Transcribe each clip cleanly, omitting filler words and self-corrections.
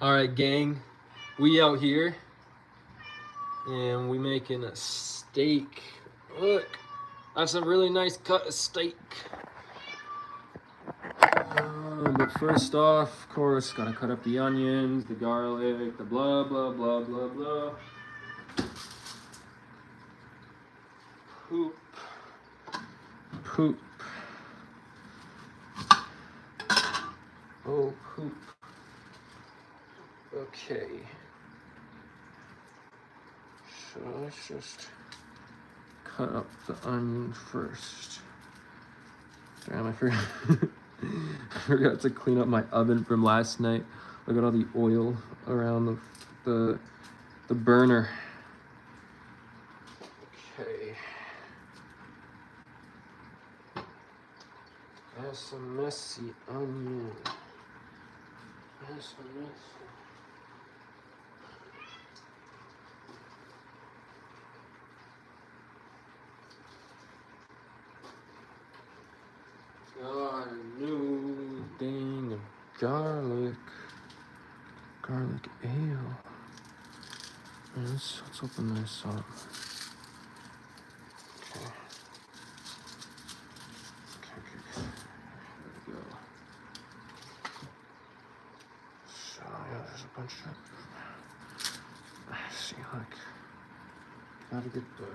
All right, gang, we out here and we making a steak. Look, that's a really nice cut of steak. But first off, of course, gotta cut up the onions, the garlic, the blah blah blah blah blah. Poop, poop. Oh, poop. Okay. So let's just cut up the onion first. Damn, I forgot. I forgot to clean up my oven from last night. Look at all the oil around the burner. Okay. That's some messy onion. That's some messy. Got a new thing of garlic ale. Let's open this up. Okay. There we go. So yeah, there's a bunch of. Let's see, look. Gotta get the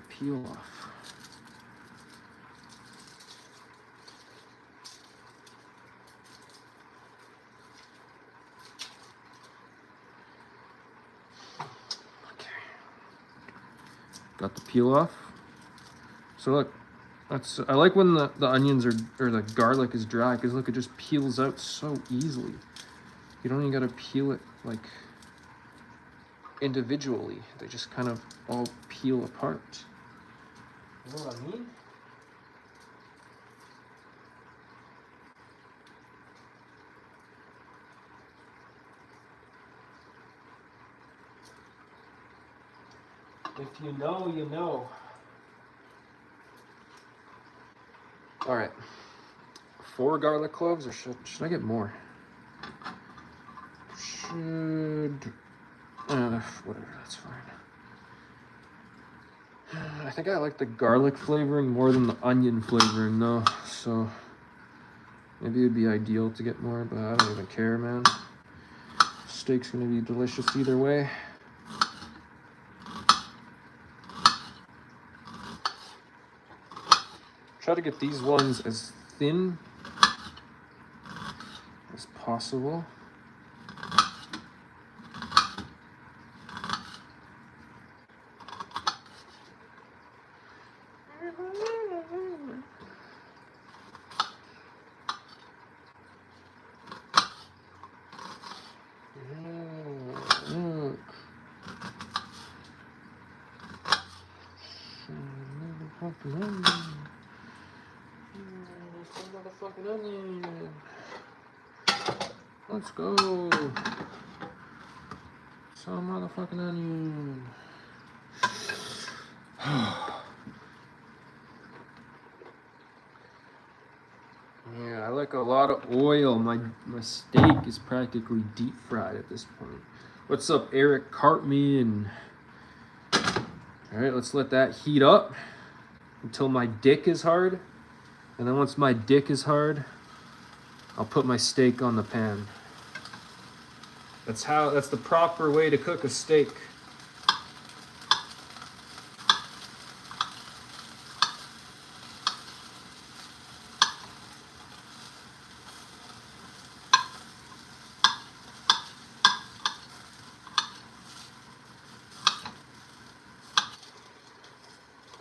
peel off. Got the peel off. So look, I like when the onions or the garlic is dry, because look, it just peels out so easily. You don't even gotta peel it like individually. They just kind of all peel apart. You know what I mean? If you know, you know. All right, 4 garlic cloves, or should I get more? Whatever, that's fine. I think I like the garlic flavoring more than the onion flavoring though, so maybe it'd be ideal to get more, but I don't even care, man. Steak's gonna be delicious either way. Try to get these ones as thin as possible. Motherfucking onion. Let's go. Some motherfucking onion. Yeah, I like a lot of oil. My steak is practically deep fried at this point. What's up, Eric Cartman? All right, let's let that heat up until my dick is hard. And then once my dick is hard, I'll put my steak on the pan. That's the proper way to cook a steak.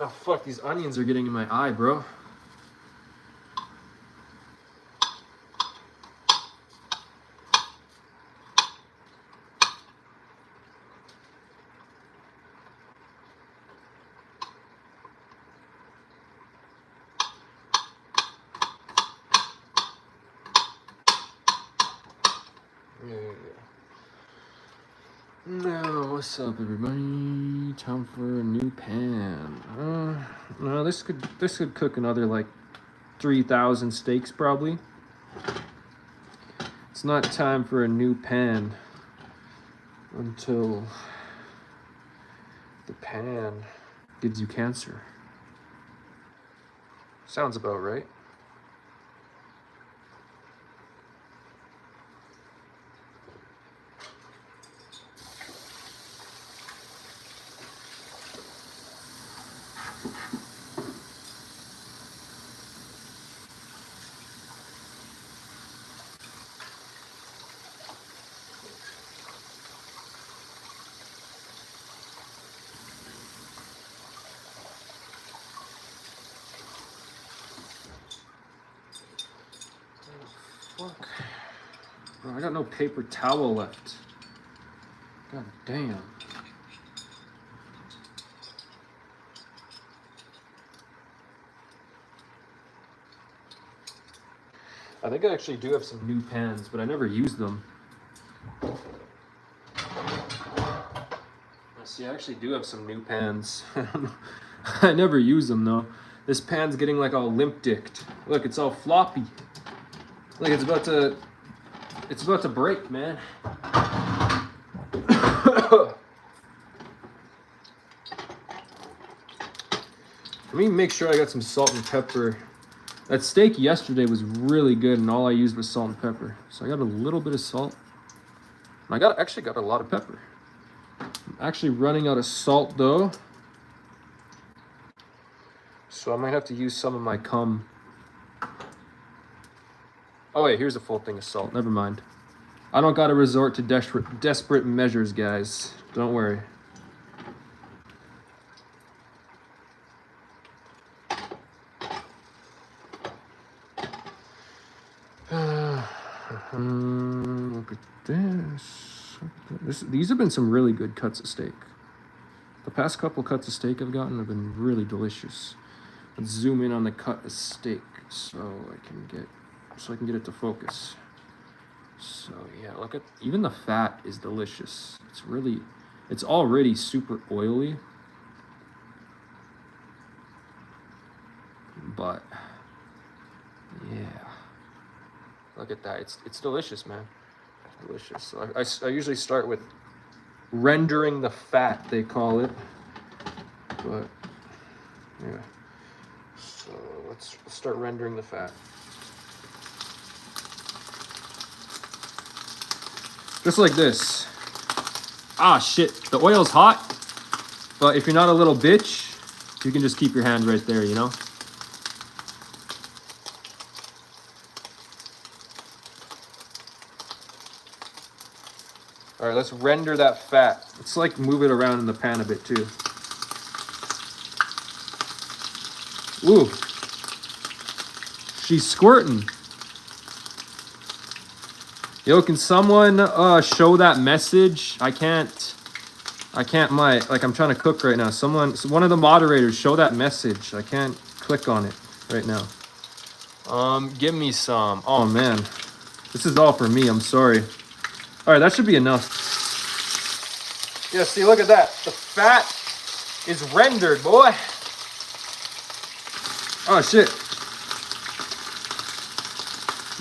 Oh fuck, these onions are getting in my eye, bro. Now, what's up, everybody? Time for a new pan. No, this could cook another like 3,000 steaks probably. It's not time for a new pan until the pan gives you cancer. Sounds about right. Fuck. Bro, I got no paper towel left. God damn. I think I actually do have some new pans, but I never use them. See, I actually do have some new pans. I never use them though. This pan's getting like all limp-dicked. Look, it's all floppy. Like it's about to break, man. Let me make sure I got some salt and pepper. That steak yesterday was really good, and all I used was salt and pepper. So I got a little bit of salt. And I actually got a lot of pepper. I'm actually running out of salt though. So I might have to use some of my cum. Oh wait, here's a full thing of salt. Never mind. I don't gotta resort to desperate measures, guys. Don't worry. Look at this. These have been some really good cuts of steak. The past couple cuts of steak I've gotten have been really delicious. Let's zoom in on the cut of steak so I can get it to focus. So yeah, look at, even the fat is delicious. It's already super oily. But yeah. Look at that. It's delicious, man. Delicious. So I usually start with rendering the fat, they call it. But yeah. So let's start rendering the fat. Just like this. Ah, shit. The oil's hot. But if you're not a little bitch, you can just keep your hand right there, you know? All right, let's render that fat. Let's like move it around in the pan a bit too. Ooh, she's squirting. Yo, can someone show that message? I can't, I'm trying to cook right now. One of the moderators, show that message. I can't click on it right now. Give me some. Oh man, this is all for me, I'm sorry. All right, that should be enough. Yeah, see, look at that. The fat is rendered, boy. Oh, shit.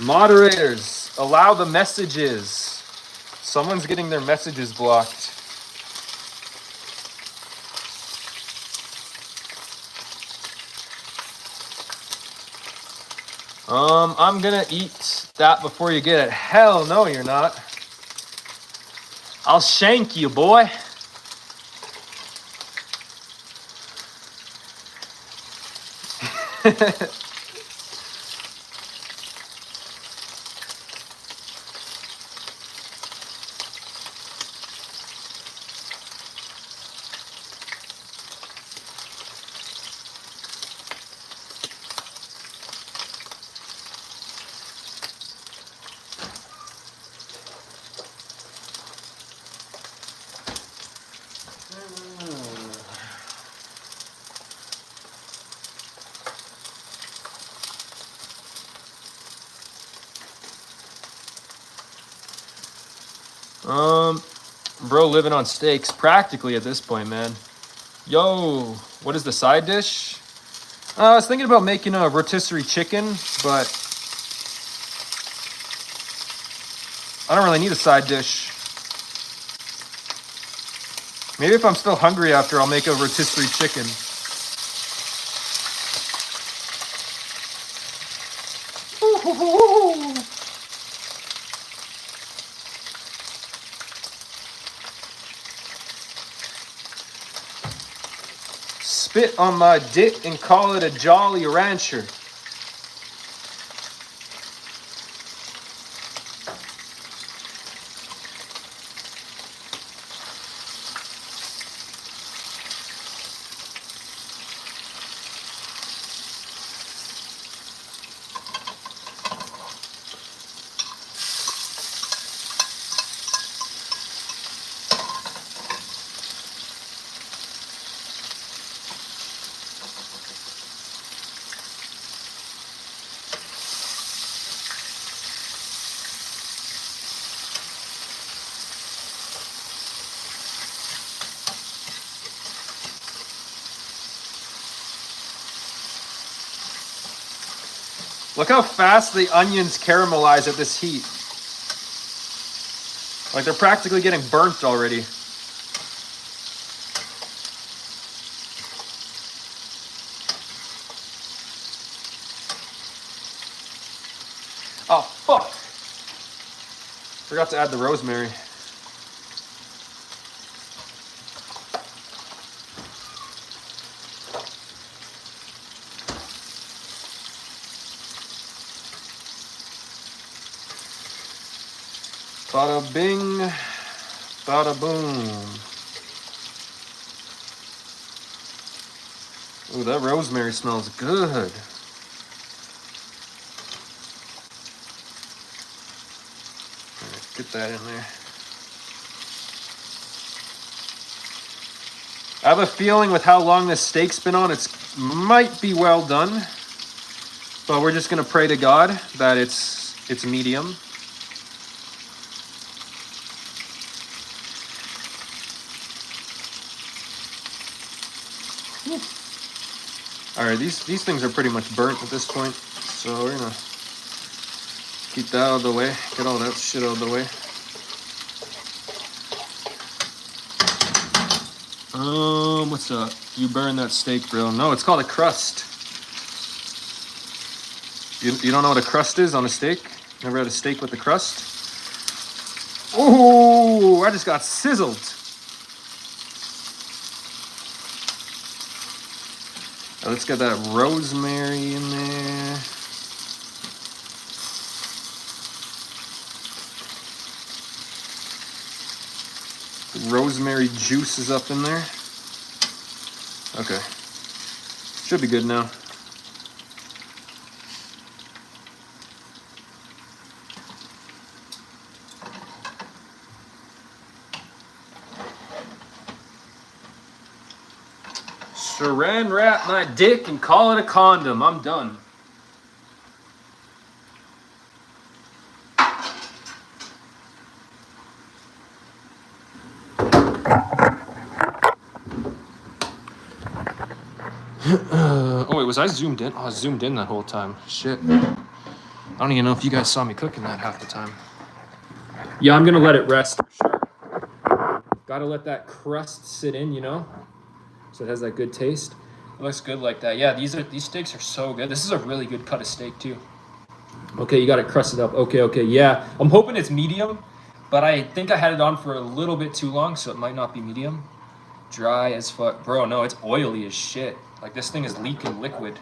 Moderators, allow the messages. Someone's getting their messages blocked. I'm gonna eat that before you get it. Hell no, you're not. I'll shank you, boy. Bro living on steaks practically at this point, man. Yo, what is the side dish? I was thinking about making a rotisserie chicken, but I don't really need a side dish. Maybe if I'm still hungry after, I'll make a rotisserie chicken. Spit on my dick and call it a Jolly Rancher. Look how fast the onions caramelize at this heat. Like they're practically getting burnt already. Oh, fuck. Forgot to add the rosemary. Bada bing, bada boom. Ooh, that rosemary smells good. Alright, get that in there. I have a feeling with how long this steak's been on, it might be well done. But we're just gonna pray to God that it's medium. All right, these things are pretty much burnt at this point, so we're gonna keep that out of the way, get all that shit out of the way. What's up? You burned that steak, bro. No, it's called a crust. You don't know what a crust is on a steak? Never had a steak with a crust? Oh, I just got sizzled. Let's get that rosemary in there. The rosemary juice is up in there. Okay. Should be good now. Saran wrap my dick and call it a condom. I'm done. Oh wait, was I zoomed in? Oh, I was zoomed in that whole time. Shit. I don't even know if you guys saw me cooking that half the time. Yeah, I'm gonna let it rest for sure. Gotta let that crust sit in, you know? So it has that good taste. It looks good like that. Yeah, these steaks are so good. This is a really good cut of steak too. Okay, you got it crusted up. Okay. Yeah, I'm hoping it's medium, but I think I had it on for a little bit too long, so it might not be medium. Dry as fuck. Bro, no, it's oily as shit. Like this thing is leaking liquid.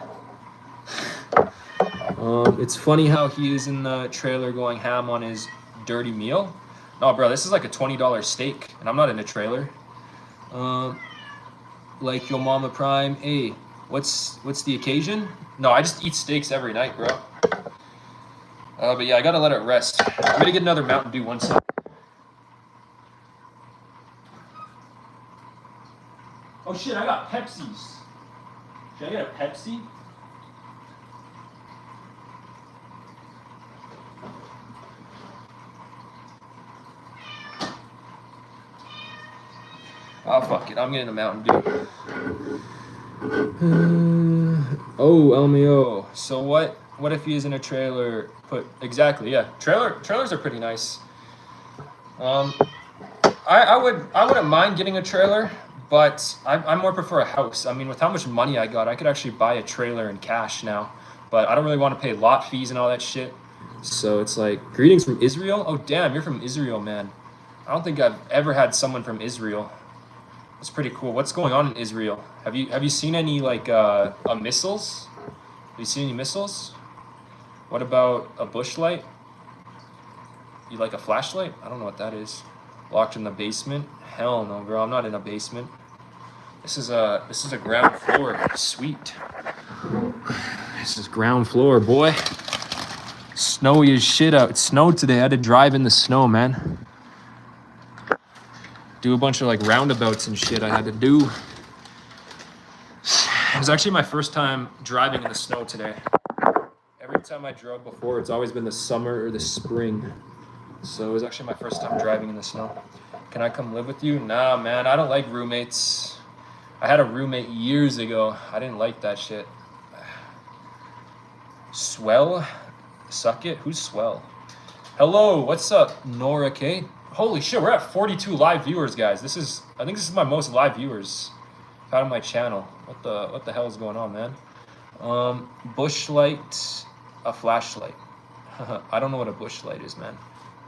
It's funny how he is in the trailer going ham on his dirty meal. No, bro, this is like a $20 steak, and I'm not in a trailer. Like your mama prime. Hey, what's the occasion? No, I just eat steaks every night, bro. But yeah, I gotta let it rest. I'm gonna get another Mountain Dew one second. Oh shit, I got Pepsis. Should I get a Pepsi? Oh, fuck it. I'm getting a Mountain Dew. Oh, LMAO. So what if he is in a trailer? Exactly, yeah. Trailers are pretty nice. Um, I wouldn't mind getting a trailer, but I more prefer a house. I mean, with how much money I got, I could actually buy a trailer in cash now. But I don't really want to pay lot fees and all that shit. So it's like, greetings from Israel. Oh damn, you're from Israel, man. I don't think I've ever had someone from Israel. That's pretty cool. What's going on in Israel? Have you seen any like missiles? Have you seen any missiles? What about a bush light? You like a flashlight? I don't know what that is. Locked in the basement? Hell no, bro. I'm not in a basement. This is a ground floor. Sweet. This is ground floor, boy. Snowy as shit out. It snowed today. I had to drive in the snow, man. Do a bunch of like roundabouts and shit I had to do. It was actually my first time driving in the snow today. Every time I drove before, it's always been the summer or the spring. So it was actually my first time driving in the snow. Can I come live with you? Nah, man, I don't like roommates. I had a roommate years ago. I didn't like that shit. Swell? Suck it? Who's Swell? Hello, what's up, Nora K? Holy shit, we're at 42 live viewers, guys. I think this is my most live viewers I've had on my channel. What the hell is going on, man? Bush light, a flashlight. I don't know what a bush light is, man.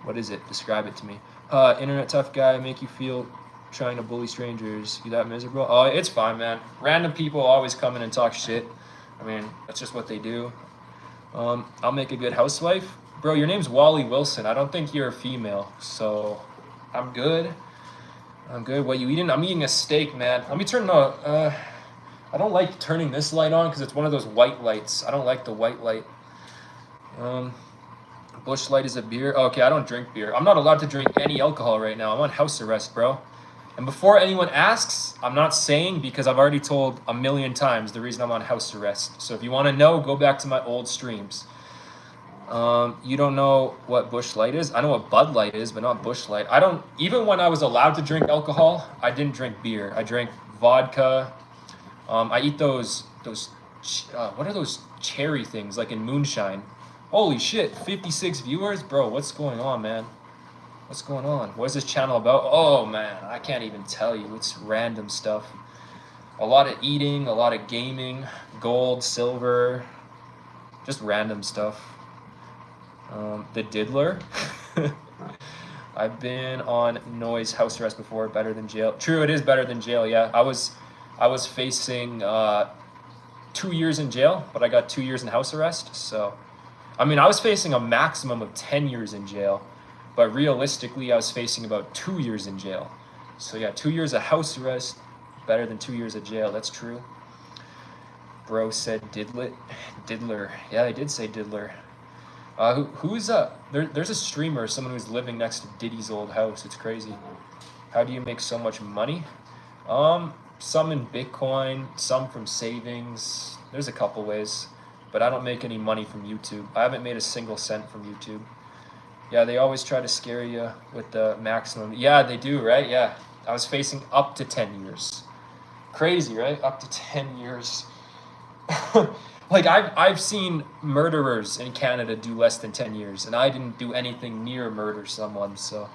What is it? Describe it to me. Internet tough guy, make you feel trying to bully strangers. You that miserable? Oh, it's fine, man. Random people always come in and talk shit. I mean, that's just what they do. I'll make a good housewife. Bro, your name's Wally Wilson. I don't think you're a female, so I'm good. I'm good. What you eating? I'm eating a steak, man. Let me turn the... I don't like turning this light on because it's one of those white lights. I don't like the white light. Bush light is a beer. Oh, okay, I don't drink beer. I'm not allowed to drink any alcohol right now. I'm on house arrest, bro. And before anyone asks, I'm not saying because I've already told a million times the reason I'm on house arrest. So if you want to know, go back to my old streams. You don't know what Bush Light is? I know what Bud Light is, but not Bush Light. I don't, even when I was allowed to drink alcohol, I didn't drink beer. I drank vodka. I eat those, what are those cherry things, like in moonshine? Holy shit, 56 viewers? Bro, what's going on, man? What's going on? What is this channel about? Oh, man, I can't even tell you. It's random stuff. A lot of eating, a lot of gaming, gold, silver, just random stuff. The Diddler. I've been on noise house arrest before. Better than jail. True, it is better than jail. Yeah, I was facing 2 years in jail, but I got 2 years in house arrest. So, I mean, I was facing a maximum of 10 years in jail, but realistically, I was facing about 2 years in jail. So yeah, 2 years of house arrest, better than 2 years of jail. That's true. Bro said Diddler. Yeah, I did say Diddler. There's a streamer, someone who's living next to Diddy's old house. It's crazy. How do you make so much money? Some in Bitcoin, some from savings. There's a couple ways, but I don't make any money from YouTube. I haven't made a single cent from YouTube. Yeah, they always try to scare you with the maximum. Yeah, they do, right? Yeah, I was facing up to 10 years. Crazy, right? Up to 10 years. Like, I've seen murderers in Canada do less than 10 years, and I didn't do anything near murder someone, so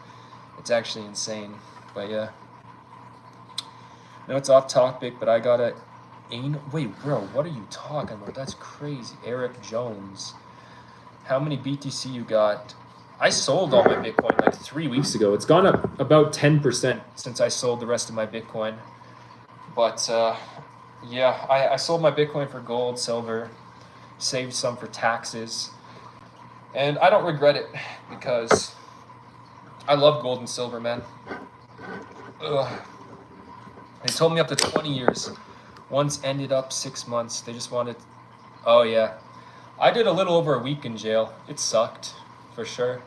it's actually insane. But yeah. I know it's off topic, but I gotta... Wait, bro, what are you talking about? That's crazy. Eric Jones. How many BTC you got? I sold all my Bitcoin like 3 weeks ago. It's gone up about 10% since I sold the rest of my Bitcoin. But... yeah, I sold my Bitcoin for gold, silver, saved some for taxes, and I don't regret it because I love gold and silver, man. Ugh. They told me up to 20 years. Once ended up 6 months. They just wanted... Oh, yeah. I did a little over a week in jail. It sucked, for sure.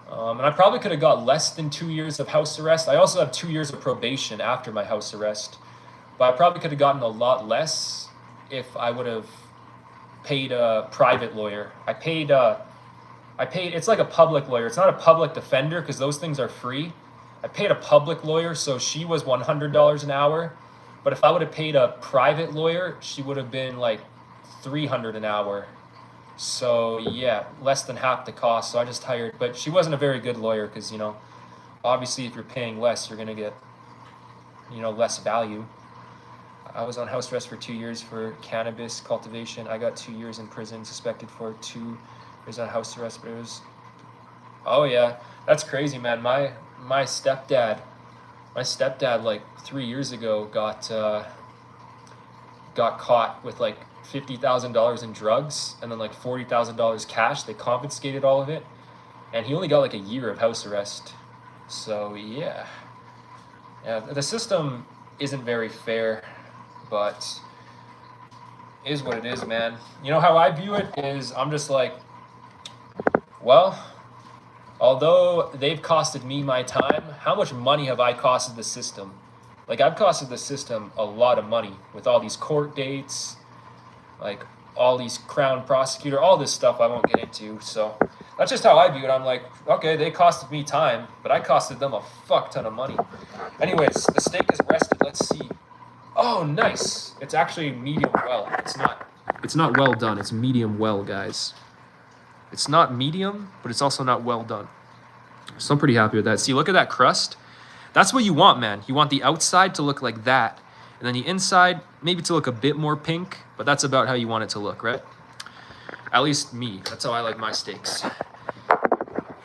And I probably could have got less than 2 years of house arrest. I also have 2 years of probation after my house arrest. But I probably could have gotten a lot less if I would have paid a private lawyer. I paid, it's like a public lawyer. It's not a public defender because those things are free. I paid a public lawyer, so she was $100 an hour. But if I would have paid a private lawyer, she would have been like $300 an hour. So yeah, less than half the cost. So I just hired, but she wasn't a very good lawyer because, you know, Obviously, if you're paying less, you're gonna get, less value. I was on house arrest for 2 years for cannabis cultivation. I got 2 years in prison, suspected for 2 years on house arrest. But it was, oh yeah, that's crazy, man. My stepdad, like 3 years ago got caught with like $50,000 in drugs and then like $40,000 cash. They confiscated all of it, and he only got like a year of house arrest. So yeah, the system isn't very fair, but it is what it is, man. You know how I view it is, I'm just like, well, although they've costed me my time, how much money have I costed the system? Like, I've costed the system a lot of money with all these court dates, like all these crown prosecutor, all this stuff I won't get into. So that's just how I view it. I'm like, okay, they costed me time, but I costed them a fuck ton of money. Anyways, the steak is rested. Let's see. Oh, nice. It's actually medium well. It's not well done. It's medium well, guys. It's not medium, but it's also not well done. So I'm pretty happy with that. See, look at that crust. That's what you want, man. You want the outside to look like that, and then the inside maybe to look a bit more pink, but that's about how you want it to look, right? At least me. That's how I like my steaks.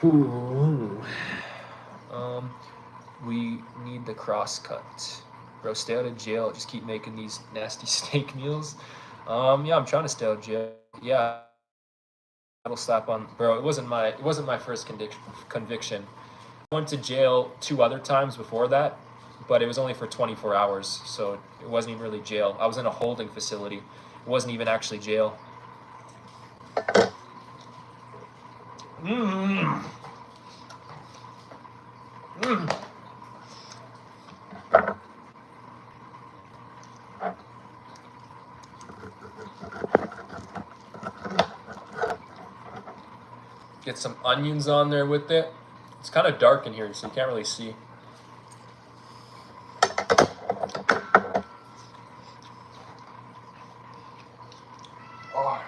Ooh. We need the cross cut. Bro, stay out of jail. Just keep making these nasty steak meals. Yeah, I'm trying to stay out of jail. Yeah, I'll slap on. Bro, it wasn't my first conviction. I went to jail 2 other times before that, but it was only for 24 hours, so it wasn't even really jail. I was in a holding facility. It wasn't even actually jail. Mmm. Mmm. Get some onions on there with it. It's kind of dark in here, so you can't really see. Oh.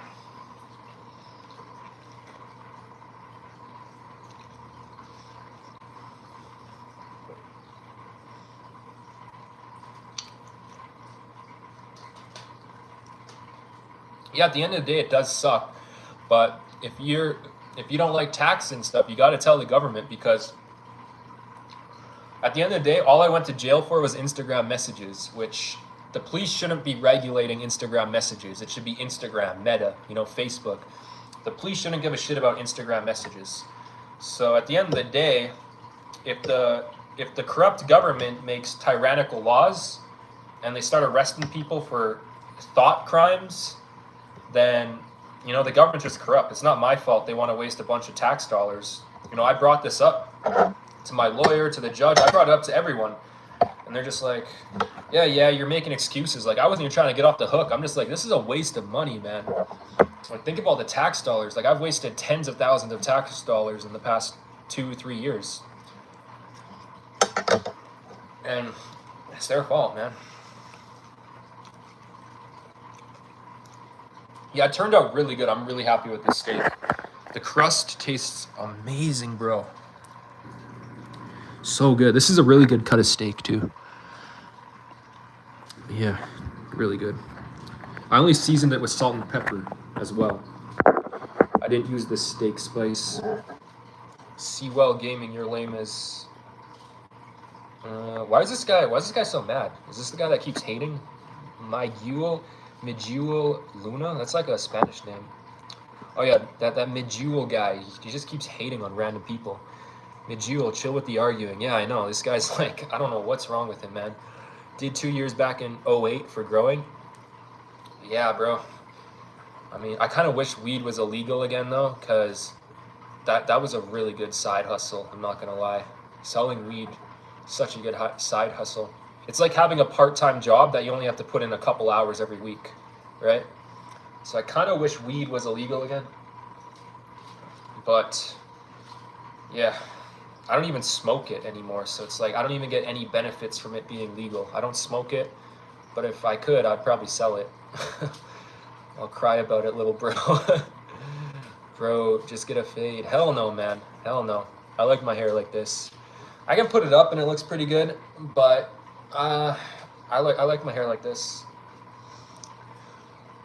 Yeah, at the end of the day, it does suck. But if you don't like tax and stuff, you got to tell the government, because at the end of the day, all I went to jail for was Instagram messages, which the police shouldn't be regulating Instagram messages. It should be Instagram, Meta, Facebook. The police shouldn't give a shit about Instagram messages. So at the end of the day, if the corrupt government makes tyrannical laws and they start arresting people for thought crimes, then the government's just corrupt. It's not my fault they want to waste a bunch of tax dollars. I brought this up to my lawyer, to the judge. I brought it up to everyone. And they're just like, yeah, you're making excuses. Like, I wasn't even trying to get off the hook. I'm just like, this is a waste of money, man. Like, think of all the tax dollars. Like, I've wasted tens of thousands of tax dollars in the past 2-3 years. And it's their fault, man. Yeah, it turned out really good. I'm really happy with this steak. The crust tastes amazing, bro. So good. This is a really good cut of steak, too. Yeah, really good. I only seasoned it with salt and pepper as well. I didn't use the steak spice. Sewell Gaming, you're lame as... Why is this guy so mad? Is this the guy that keeps hating? Miguel Luna? That's like a Spanish name. Oh yeah, that Miguel guy. He just keeps hating on random people. Miguel, chill with the arguing. Yeah, I know. This guy's like, I don't know what's wrong with him, man. Did 2 years back in 2008 for growing. Yeah, bro. I mean, I kind of wish weed was illegal again, though, because that was a really good side hustle. I'm not going to lie. Selling weed, such a good side hustle. It's like having a part-time job that you only have to put in a couple hours every week, right? So I kind of wish weed was illegal again. But, yeah, I don't even smoke it anymore. So it's like I don't even get any benefits from it being legal. I don't smoke it, but if I could, I'd probably sell it. I'll cry about it, little bro. Bro, just get a fade. Hell no, man. Hell no. I like my hair like this. I can put it up and it looks pretty good, but I like my hair like this.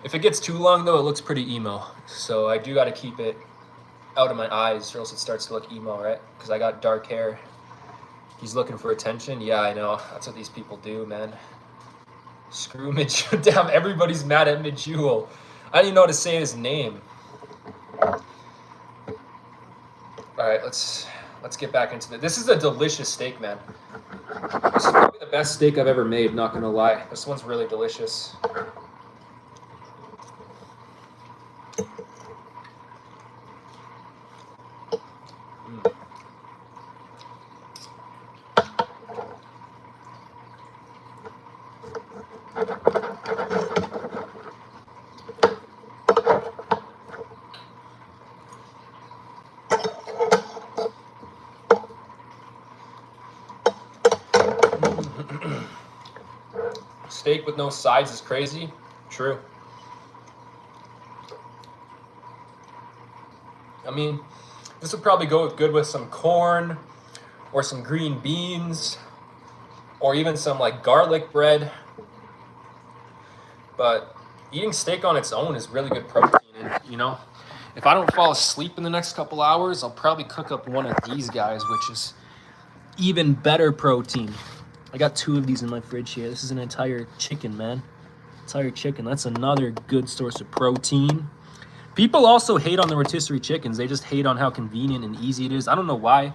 If it gets too long though, it looks pretty emo. So I do got to keep it out of my eyes or else it starts to look emo, right? Because I got dark hair. He's looking for attention. Yeah, I know. That's what these people do, man. Screw Mitch. Damn, everybody's mad at Mitchell. I don't even know how to say his name. All right, let's get back into this. This is a delicious steak, man. This is probably the best steak I've ever made, not gonna lie. This one's really delicious. Steak with no sides is crazy. True. I mean, this would probably go good with some corn or some green beans or even some like garlic bread. But eating steak on its own is really good protein. And, you know, if I don't fall asleep in the next couple hours, I'll probably cook up one of these guys, which is even better protein. I got 2 of these in my fridge here. This is an entire chicken, man. Entire chicken. That's another good source of protein. People also hate on the rotisserie chickens. They just hate on how convenient and easy it is. I don't know why.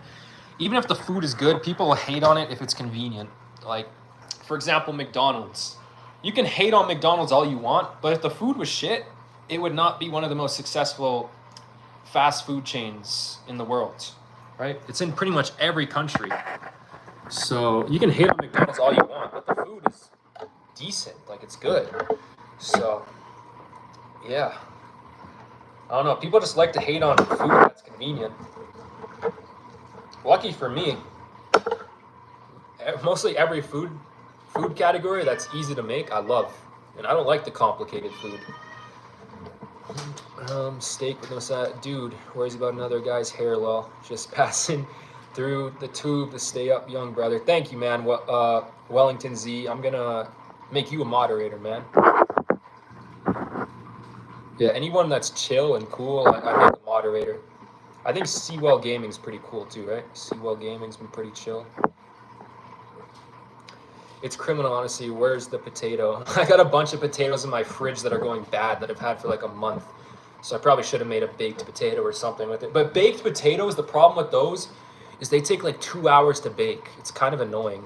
Even if the food is good, people hate on it if it's convenient. Like, for example, McDonald's. You can hate on McDonald's all you want, but if the food was shit, it would not be one of the most successful fast food chains in the world, right? It's in pretty much every country. So you can hate on McDonald's all you want, but the food is decent. Like, it's good. So, yeah. I don't know. People just like to hate on food that's convenient. Lucky for me, mostly every food category that's easy to make, I love. And I don't like the complicated food. Steak with no side. Dude, worries about another guy's hair, lol. Just passing through the tube to stay up, young brother. Thank you, man. Wellington Z. I'm gonna make you a moderator, man. Yeah, anyone that's chill and cool, I make a moderator. I think Seawell Gaming's pretty cool too, right? Seawell Gaming's been pretty chill. It's criminal, honestly. Where's the potato? I got a bunch of potatoes in my fridge that are going bad that I've had for like a month. So I probably should have made a baked potato or something with it. But baked potatoes, the problem with those is they take like 2 hours to bake. It's kind of annoying.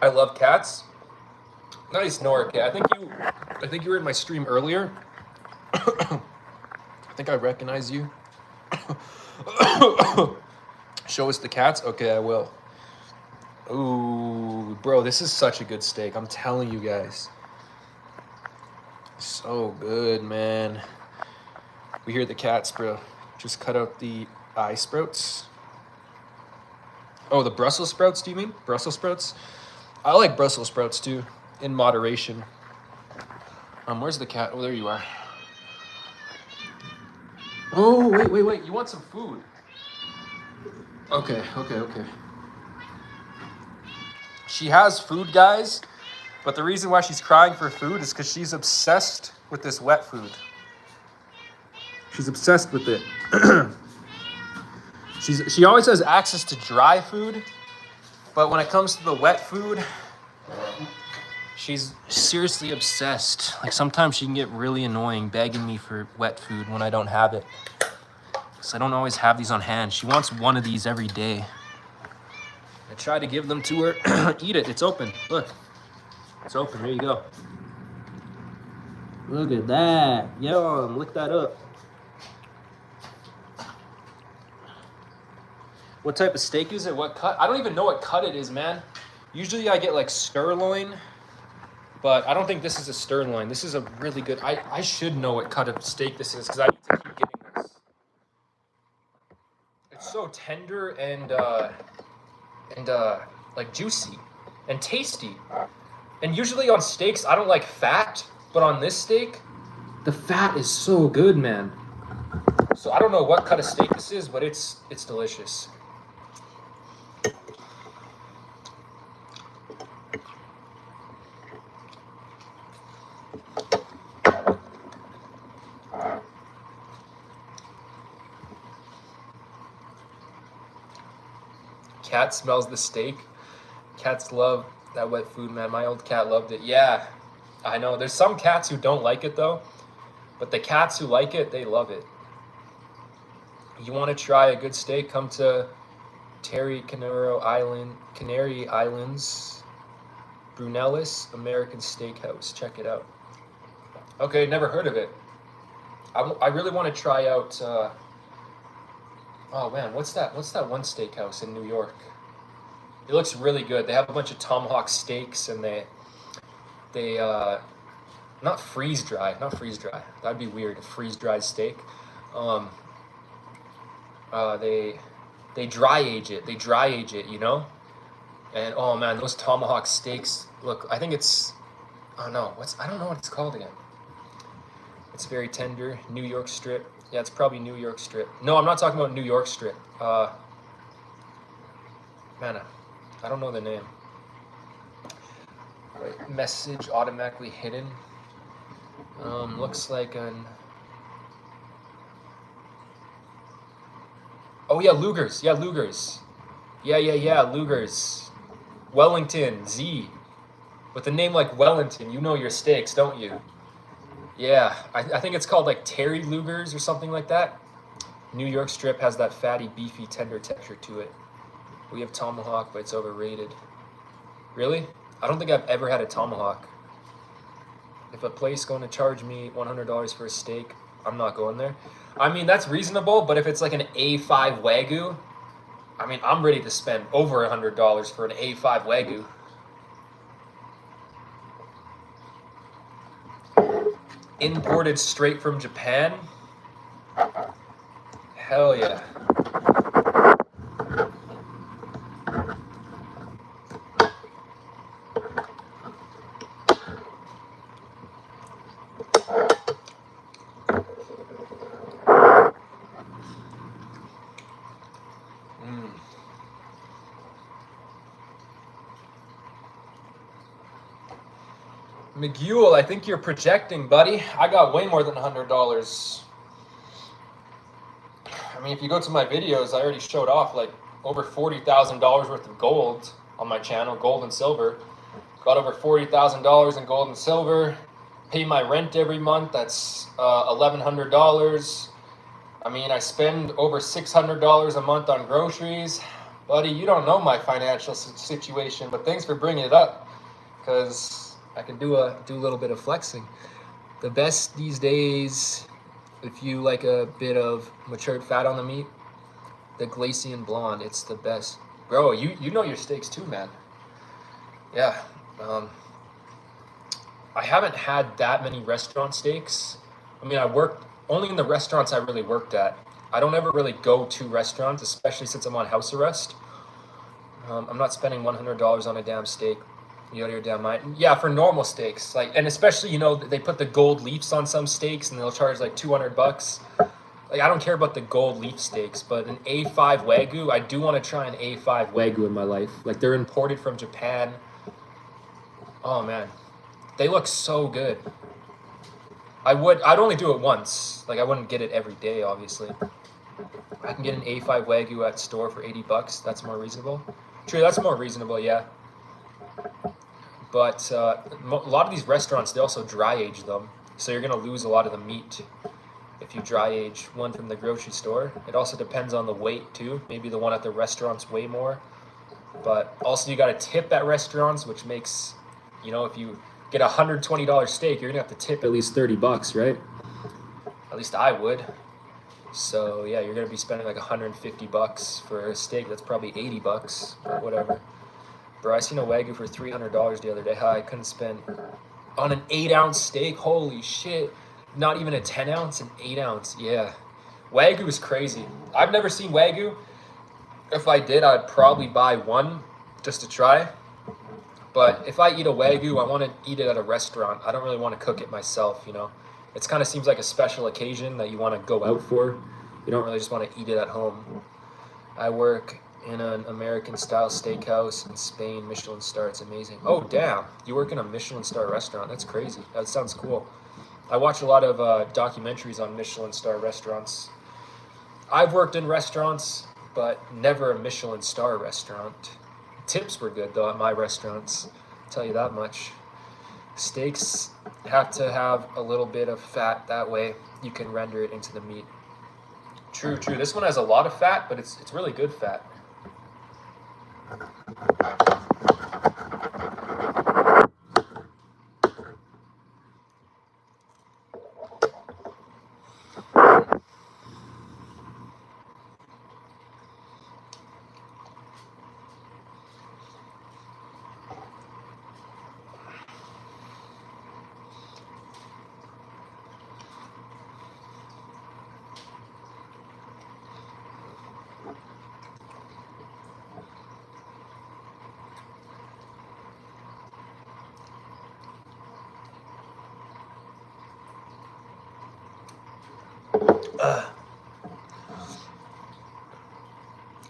I love cats. Nice, Nora cat. I think you were in my stream earlier. I think I recognize you. Show us the cats? Okay, I will. Ooh, bro, this is such a good steak. I'm telling you guys. So good, man. We hear the cats, bro. Just cut out the eye sprouts. Oh, the Brussels sprouts, do you mean? Brussels sprouts? I like Brussels sprouts too, in moderation. Where's the cat? Oh, there you are. Oh, wait. You want some food? Okay. She has food, guys, but the reason why she's crying for food is because she's obsessed with this wet food. She's obsessed with it. She always has access to dry food, but when it comes to the wet food, she's seriously obsessed. Like, sometimes she can get really annoying begging me for wet food when I don't have it. Because I don't always have these on hand. She wants one of these every day. I try to give them to her. Eat it. It's open. Look. It's open. There you go. Look at that. Yum. Lick that up. What type of steak is it? What cut? I don't even know what cut it is, man. Usually I get like sirloin. But I don't think this is a stern line. This is a really good. I should know what cut of steak this is because I need to keep getting this. It's so tender and like juicy and tasty. And usually on steaks, I don't like fat, but on this steak, the fat is so good, man. So I don't know what cut of steak this is, but it's delicious. Cat smells the steak. Cats love that wet food, man. My old cat loved it. Yeah, I know. There's some cats who don't like it, though. But the cats who like it, they love it. You want to try a good steak? Come to Canary Islands, Brunellis American Steakhouse. Check it out. Okay, never heard of it. I really want to try out... oh, man, what's that one steakhouse in New York? It looks really good. They have a bunch of tomahawk steaks, and they not freeze dry. That'd be weird, a freeze dried steak. They dry age it. You know. And oh man, those tomahawk steaks. Look, I think it's. Oh no, I don't know what it's called again. It's very tender. New York strip. Yeah, it's probably New York strip. No, I'm not talking about New York strip. Man, I don't know the name. Wait, message automatically hidden. Looks like an... Oh yeah, Luger's. Yeah, Luger's. Yeah, Luger's. Wellington, Z. With a name like Wellington, you know your steaks, don't you? Yeah, I think it's called like Terry Luger's or something like that. New York strip has that fatty, beefy, tender texture to it. We have tomahawk, but it's overrated. Really? I don't think I've ever had a tomahawk. If a place going to charge me $100 for a steak, I'm not going there. I mean, that's reasonable, but if it's like an A5 Wagyu, I mean, I'm ready to spend over $100 for an A5 Wagyu. Imported straight from Japan? Hell yeah. McGuel, I think you're projecting, buddy. I got way more than $100. I mean, if you go to my videos, I already showed off like over $40,000 worth of gold on my channel, gold and silver. Got over $40,000 in gold and silver. Pay my rent every month. That's $1,100. I mean, I spend over $600 a month on groceries. Buddy, you don't know my financial situation, but thanks for bringing it up, because I can do a little bit of flexing. The best these days, if you like a bit of matured fat on the meat, the Glacian Blonde, it's the best. Bro, you know your steaks too, man. Yeah. I haven't had that many restaurant steaks. I mean, I worked only in the restaurants I really worked at. I don't ever really go to restaurants, especially since I'm on house arrest. I'm not spending $100 on a damn steak. You out of your damn mind. Yeah, for normal steaks, like, and especially, you know, they put the gold leafs on some steaks, and they'll charge like $200. Like, I don't care about the gold leaf steaks, but an A5 Wagyu, I do want to try an A5 Wagyu in my life. Like, they're imported from Japan. Oh man, they look so good. I'd only do it once. Like, I wouldn't get it every day, obviously. I can get an A5 Wagyu at store for $80. That's more reasonable. True, that's more reasonable, yeah. But a lot of these restaurants, they also dry age them. So you're going to lose a lot of the meat if you dry age one from the grocery store. It also depends on the weight too. Maybe the one at the restaurants weigh more. But also you got to tip at restaurants, which makes, you know, if you get a $120 steak, you're going to have to tip at least $30, right? At least I would. So yeah, you're going to be spending like $150 for a steak. That's probably $80, but whatever. Bro, I seen a Wagyu for $300 the other day. I couldn't spend On an 8-ounce steak, holy shit. Not even a 10 ounce, an 8 ounce. Yeah. Wagyu is crazy. I've never seen Wagyu. If I did, I'd probably buy one just to try. But if I eat a Wagyu, I want to eat it at a restaurant. I don't really want to cook it myself, you know. It kind of seems like a special occasion that you want to go out for. You don't really just want to eat it at home. I work in an American-style steakhouse in Spain, Michelin star. It's amazing. Oh, damn. You work in a Michelin star restaurant. That's crazy. That sounds cool. I watch a lot of documentaries on Michelin star restaurants. I've worked in restaurants, but never a Michelin star restaurant. Tips were good, though, at my restaurants. I'll tell you that much. Steaks have to have a little bit of fat. That way you can render it into the meat. True, true. This one has a lot of fat, but it's really good fat.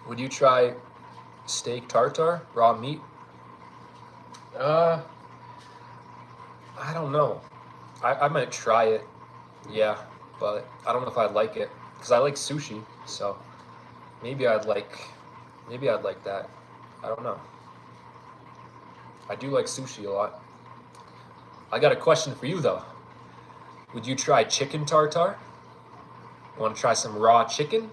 Would you try steak tartare, raw meat? I don't know. I might try it, yeah, but I don't know if I'd like it because I like sushi, so maybe I'd like that. I don't know. I do like sushi a lot. I got a question for you though. Would you try chicken tartare? Want to try some raw chicken?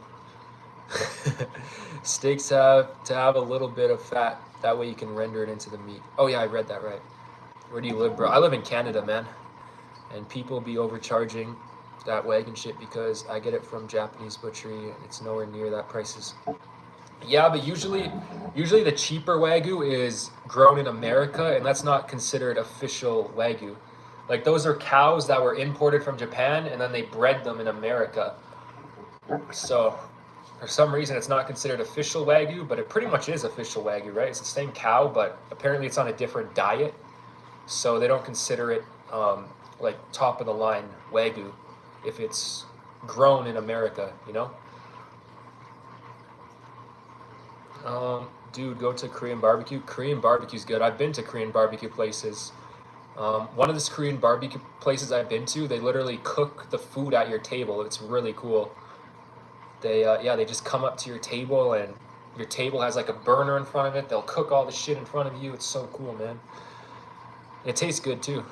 Steaks have to have a little bit of fat. That way you can render it into the meat. Oh yeah, I read that right. Where do you live, bro? I live in Canada, man. And people be overcharging that wagon shit because I get it from Japanese butchery and it's nowhere near that prices. Yeah, but usually the cheaper Wagyu is grown in America, and that's not considered official Wagyu. Like those are cows that were imported from Japan and then they bred them in America. So for some reason it's not considered official Wagyu, but it pretty much is official Wagyu, right? It's the same cow, but apparently it's on a different diet. So they don't consider it like top of the line Wagyu if it's grown in America, you know? Dude, go to Korean barbecue. Korean barbecue's good. I've been to Korean barbecue places. One of these Korean barbecue places I've been to, they literally cook the food at your table. It's really cool. They just come up to your table and your table has like a burner in front of it. They'll cook all the shit in front of you. It's so cool, man. It tastes good too.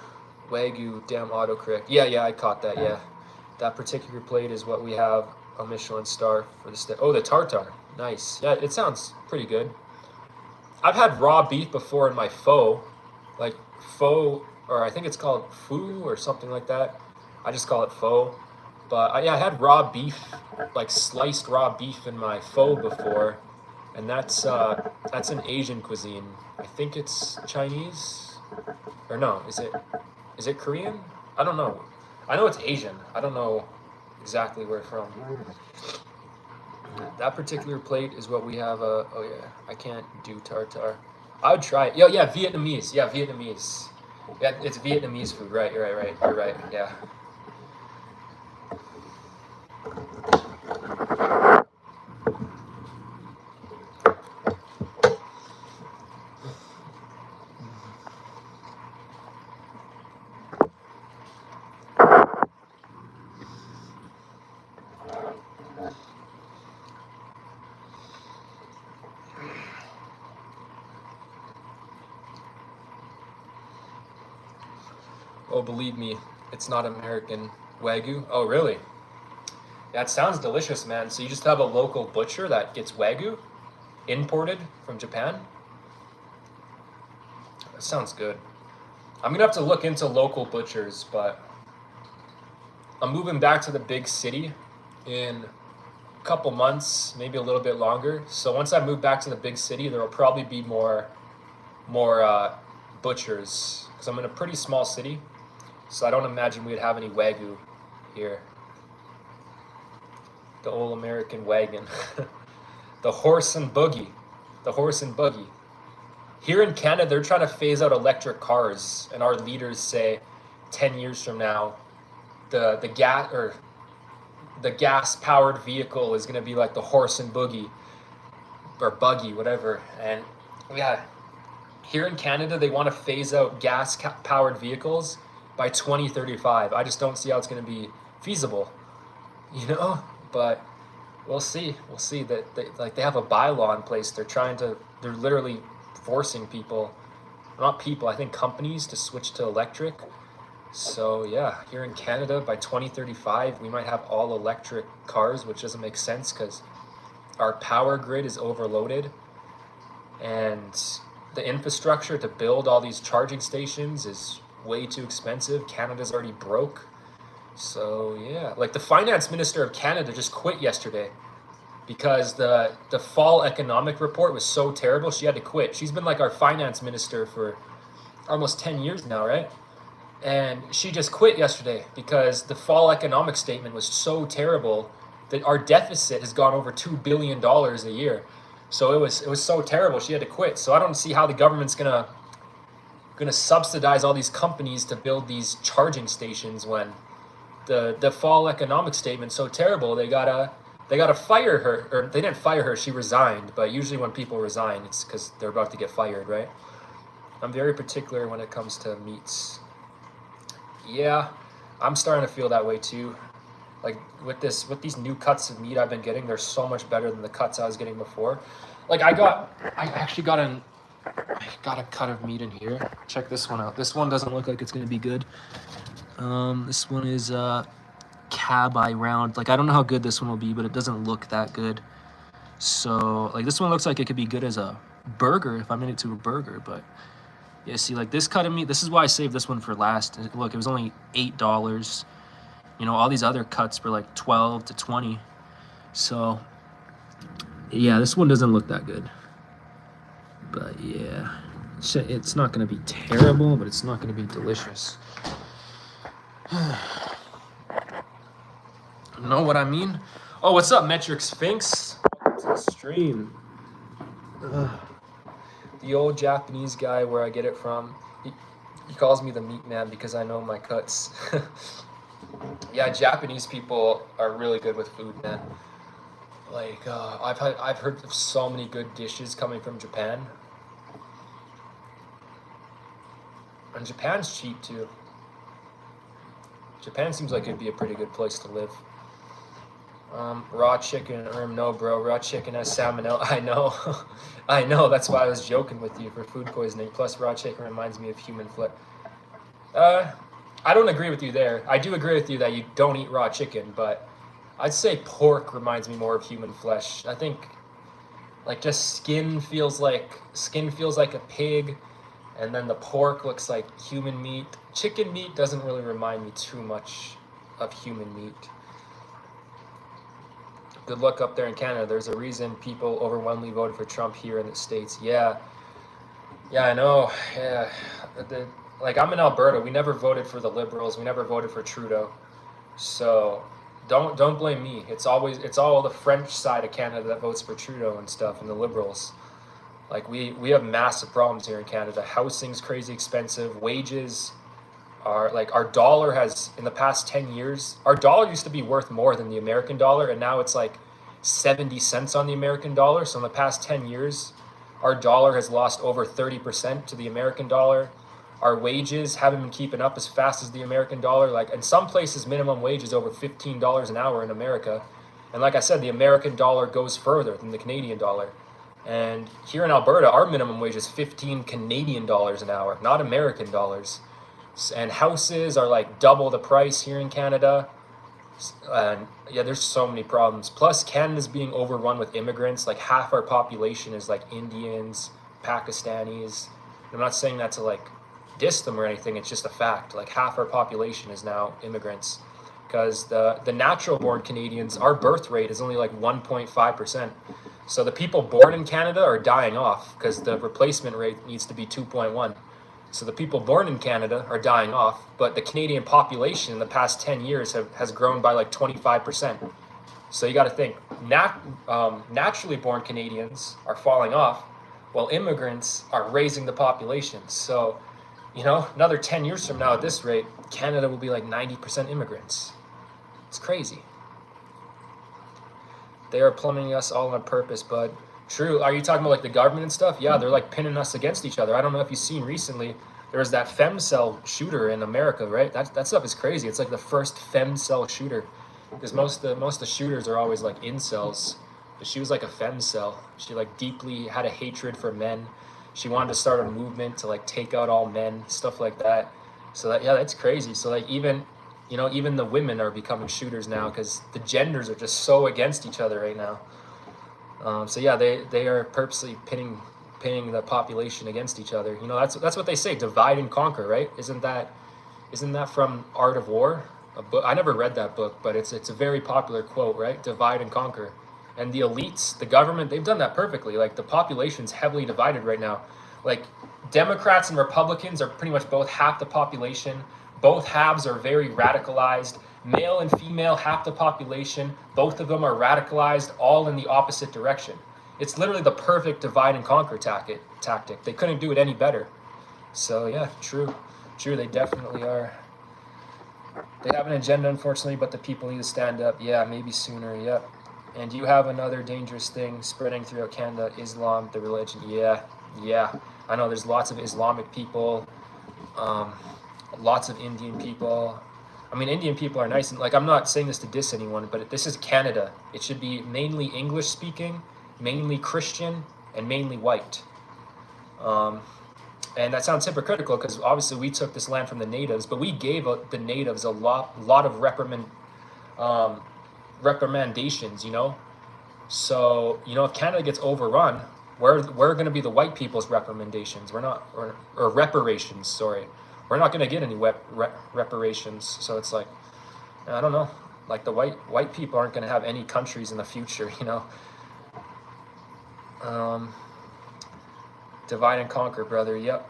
Wagyu, damn autocorrect. Yeah, I caught that, yeah. That particular plate is what we have a Michelin star for the steak. Oh, the tartare. Nice. Yeah, it sounds pretty good. I've had raw beef before in my pho. Like pho, or I think it's called foo or something like that. I just call it pho. But yeah, I had raw beef, like sliced raw beef in my pho before. And that's an Asian cuisine. I think it's Chinese. Or no, is it Korean? I don't know. I know it's Asian. I don't know exactly where from. That particular plate is what we have. Oh yeah, I can't do tartare. I would try it. Yeah, Vietnamese. Yeah, Vietnamese. Yeah, it's Vietnamese food. Right. You're right. Yeah. Oh, believe me, it's not American Wagyu. Oh, really? That sounds delicious, man. So you just have a local butcher that gets Wagyu imported from Japan? That sounds good. I'm gonna have to look into local butchers, but I'm moving back to the big city in a couple months, maybe a little bit longer. So once I move back to the big city, there will probably be more butchers because I'm in a pretty small city. So I don't imagine we'd have any wagu here. The old American wagon. The horse and buggy. The horse and buggy. Here in Canada, they're trying to phase out electric cars, and our leaders say 10 years from now, the gas powered vehicle is going to be like the horse and buggy or buggy, whatever. And yeah, here in Canada, they want to phase out gas powered vehicles by 2035. I just don't see how it's going to be feasible, you know, but we'll see. We'll see that they have a bylaw in place. They're literally forcing people, not people, I think companies, to switch to electric. So yeah, here in Canada by 2035 we might have all electric cars, which doesn't make sense because our power grid is overloaded and the infrastructure to build all these charging stations is way too expensive. Canada's already broke. So yeah, like the finance minister of Canada just quit yesterday because the fall economic report was so terrible she had to quit. She's been like our finance minister for almost 10 years now, right? And she just quit yesterday because the fall economic statement was so terrible that our deficit has gone over $2 billion a year. So it was so terrible she had to quit. So I don't see how the government's gonna subsidize all these companies to build these charging stations when the fall economic statement's so terrible. They gotta fire her, or they didn't fire her, she resigned. But usually when people resign, it's because they're about to get fired, right? I'm very particular when it comes to meats. Yeah, I'm starting to feel that way too. Like with these new cuts of meat I've been getting, they're so much better than the cuts I was getting before. Like I actually got a cut of meat in here. Check this one out. This one doesn't look like it's gonna be good. This one is cab eye round. Like I don't know how good this one will be, but it doesn't look that good. So like this one looks like it could be good as a burger if I'm into a burger, but yeah, see, like this cut of meat, this is why I saved this one for last. Look, it was only $8. You know, all these other cuts were like 12 to 20. So, yeah, this one doesn't look that good. But yeah, it's not going to be terrible, but it's not going to be delicious. Know what I mean? Oh, what's up, Metric Sphinx? Welcome to the stream. The old Japanese guy where I get it from, he calls me the meat man because I know my cuts. Yeah, Japanese people are really good with food, man. Like I've heard of so many good dishes coming from Japan, and Japan's cheap too. Japan seems like it'd be a pretty good place to live. Raw chicken, no bro, raw chicken has salmonella. I know, I know, that's why I was joking with you for food poisoning. Plus raw chicken reminds me of human flesh. I don't agree with you there. I do agree with you that you don't eat raw chicken, but I'd say pork reminds me more of human flesh. I think like just skin feels like a pig, and then the pork looks like human meat. Chicken meat doesn't really remind me too much of human meat. Good luck up there in Canada. There's a reason people overwhelmingly voted for Trump here in the States. Yeah, I know. Yeah, like I'm in Alberta. We never voted for the Liberals. We never voted for Trudeau. So don't blame me. It's all the French side of Canada that votes for Trudeau and stuff, and the Liberals. Like we have massive problems here in Canada. Housing's crazy expensive. Wages are like, our dollar has, in the past 10 years, our dollar used to be worth more than the American dollar, and now it's like 70 cents on the American dollar. So in the past 10 years, our dollar has lost over 30% to the American dollar. Our wages haven't been keeping up as fast as the American dollar. Like in some places, minimum wage is over $15 an hour in America. And like I said, the American dollar goes further than the Canadian dollar. And here in Alberta, our minimum wage is 15 Canadian dollars an hour, not American dollars. And houses are like double the price here in Canada. And yeah, there's so many problems. Plus, Canada's being overrun with immigrants. Like half our population is like Indians, Pakistanis. I'm not saying that to like diss them or anything. It's just a fact. Like half our population is now immigrants. Because the natural born Canadians, our birth rate is only like 1.5%. So the people born in Canada are dying off because the replacement rate needs to be 2.1. So the people born in Canada are dying off, but the Canadian population in the past 10 years has grown by like 25%. So you got to think, naturally born Canadians are falling off, while immigrants are raising the population. So, another 10 years from now at this rate, Canada will be like 90% immigrants. It's crazy. They are plummeting us all on purpose, but true. Are you talking about like the government and stuff? Yeah, they're like pinning us against each other. I don't know if you've seen recently, there was that femcell shooter in America, right? That stuff is crazy. It's like the first femcell shooter, because most of the shooters are always like incels. But she was like a femcell. She like deeply had a hatred for men. She wanted to start a movement to like take out all men, stuff like that. So that's crazy. So like even the women are becoming shooters now because the genders are just so against each other right now. So yeah, they are purposely pinning the population against each other. That's what they say, divide and conquer, right? Isn't that from Art of War? A book. I never read that book, but it's a very popular quote, right? Divide and conquer. And the elites, the government, they've done that perfectly. Like the population's heavily divided right now. Like Democrats and Republicans are pretty much both half the population. Both halves are very radicalized. Male and female, half the population. Both of them are radicalized, all in the opposite direction. It's literally the perfect divide and conquer tactic. They couldn't do it any better. So yeah, true. They definitely are. They have an agenda, unfortunately, but the people need to stand up. Yeah, maybe sooner. Yep. And you have another dangerous thing spreading throughout Canada, Islam, the religion. Yeah. I know there's lots of Islamic people, lots of Indian people. I mean, Indian people are nice. And like, I'm not saying this to diss anyone, but this is Canada. It should be mainly English speaking, mainly Christian, and mainly white. And that sounds hypocritical because obviously we took this land from the natives, but we gave the natives a lot of reprimandations, So, if Canada gets overrun, we're going to be the white people's recommendations. We're not, or reparations, sorry. We're not going to get any reparations. So it's like, I don't know. Like the white people aren't going to have any countries in the future, Divide and conquer, brother. Yep.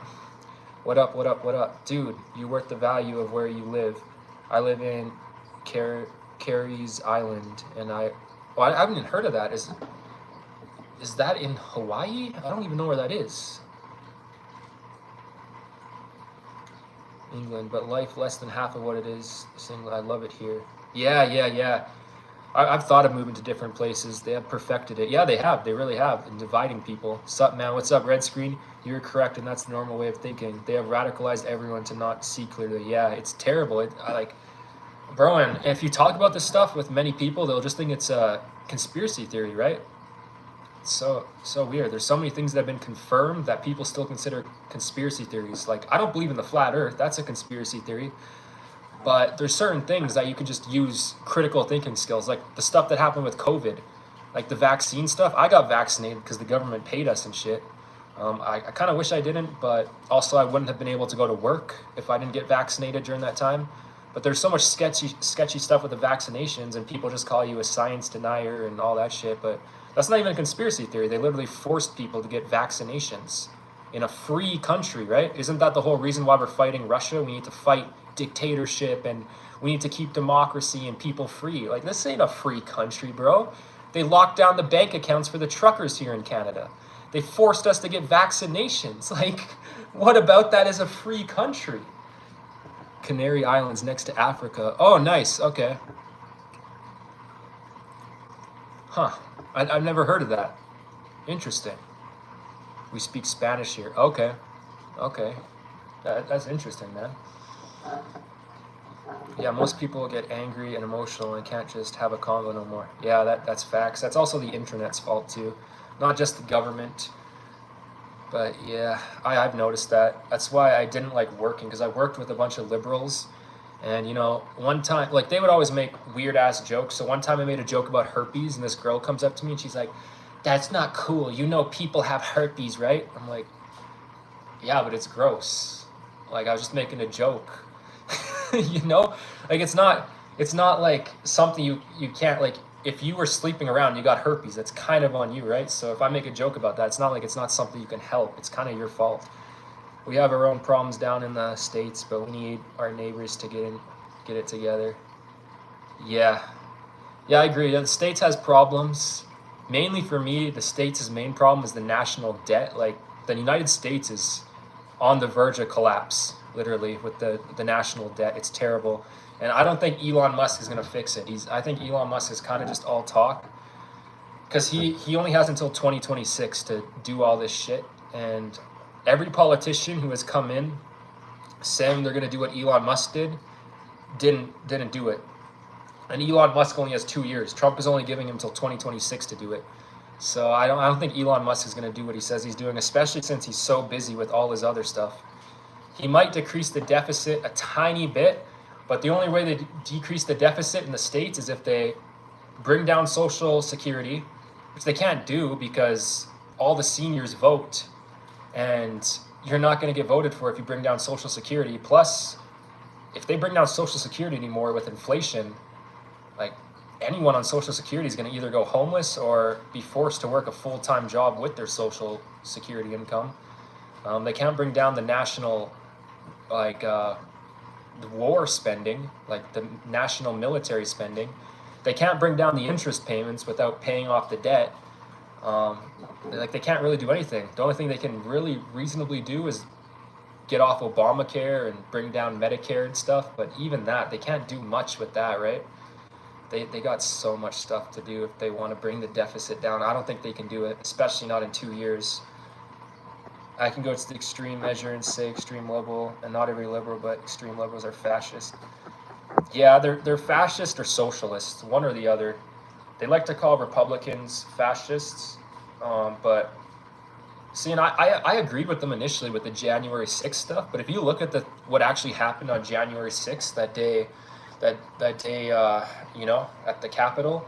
What up? Dude, you worth the value of where you live. I live in Carey's Island, and I haven't even heard of that. Is that in Hawaii? I don't even know where that is. England, but life less than half of what it is. I love it here. Yeah. I've thought of moving to different places. They have perfected it. Yeah, they have. They really have. In dividing people. Sup, man? What's up, Red Screen? You're correct, and that's the normal way of thinking. They have radicalized everyone to not see clearly. Yeah, it's terrible. Bro, and if you talk about this stuff with many people, they'll just think it's a conspiracy theory, right? It's so weird. There's so many things that have been confirmed that people still consider conspiracy theories. Like, I don't believe in the flat earth. That's a conspiracy theory. But there's certain things that you can just use critical thinking skills, like the stuff that happened with COVID, like the vaccine stuff. I got vaccinated because the government paid us and shit. I kind of wish I didn't, but also I wouldn't have been able to go to work if I didn't get vaccinated during that time. But there's so much sketchy stuff with the vaccinations, and people just call you a science denier and all that shit. But that's not even a conspiracy theory. They literally forced people to get vaccinations in a free country, right? Isn't that the whole reason why we're fighting Russia? We need to fight dictatorship, and we need to keep democracy and people free. Like, this ain't a free country, bro. They locked down the bank accounts for the truckers here in Canada. They forced us to get vaccinations. Like, what about that as a free country? Canary Islands next to Africa. Oh, nice. Okay. Huh. I've never heard of that. Interesting. We speak Spanish here. Okay. That's interesting, man. Yeah, most people get angry and emotional and can't just have a convo no more. Yeah, that's facts. That's also the internet's fault too, not just the government. But yeah, I've noticed that. That's why I didn't like working, because I worked with a bunch of liberals, and one time, like, they would always make weird ass jokes. So one time I made a joke about herpes, and this girl comes up to me and she's like, "That's not cool. People have herpes, right?" I'm like, "Yeah, but it's gross." Like, I was just making a joke. Like, it's not like something you can't, like, if you were sleeping around, you got herpes, that's kind of on you, right? So if I make a joke about that, it's not like it's not something you can help. It's kind of your fault. We have our own problems down in the States, but we need our neighbors to get it together. Yeah. Yeah, I agree. The States has problems. Mainly for me, the States' main problem is the national debt. Like, the United States is on the verge of collapse, literally, with the national debt. It's terrible. And I don't think Elon Musk is going to fix it. I think Elon Musk is kind of just all talk, because he only has until 2026 to do all this shit. And every politician who has come in saying they're going to do what Elon Musk didn't do it. And Elon Musk only has 2 years. Trump is only giving him until 2026 to do it. So I don't think Elon Musk is going to do what he says he's doing, especially since he's so busy with all his other stuff. He might decrease the deficit a tiny bit, but the only way they decrease the deficit in the States is if they bring down Social Security, which they can't do because all the seniors vote, and you're not going to get voted for if you bring down Social Security. Plus, if they bring down Social Security anymore with inflation, like, anyone on Social Security is going to either go homeless or be forced to work a full-time job with their Social Security income. They can't bring down the national, like, the war spending, like the national military spending. They can't bring down the interest payments without paying off the debt. Like, they can't really do anything. The only thing they can really reasonably do is get off Obamacare and bring down Medicare and stuff. But even that, they can't do much with that, right? They got so much stuff to do if they want to bring the deficit down. I don't think they can do it, especially not in 2 years. I can go to the extreme measure and say extreme liberal, and not every liberal, but extreme liberals are fascist. Yeah, they're fascist or socialist, one or the other. They like to call Republicans fascists, but see, and I agreed with them initially with the January 6th stuff. But if you look at what actually happened on January 6th, that day, at the Capitol,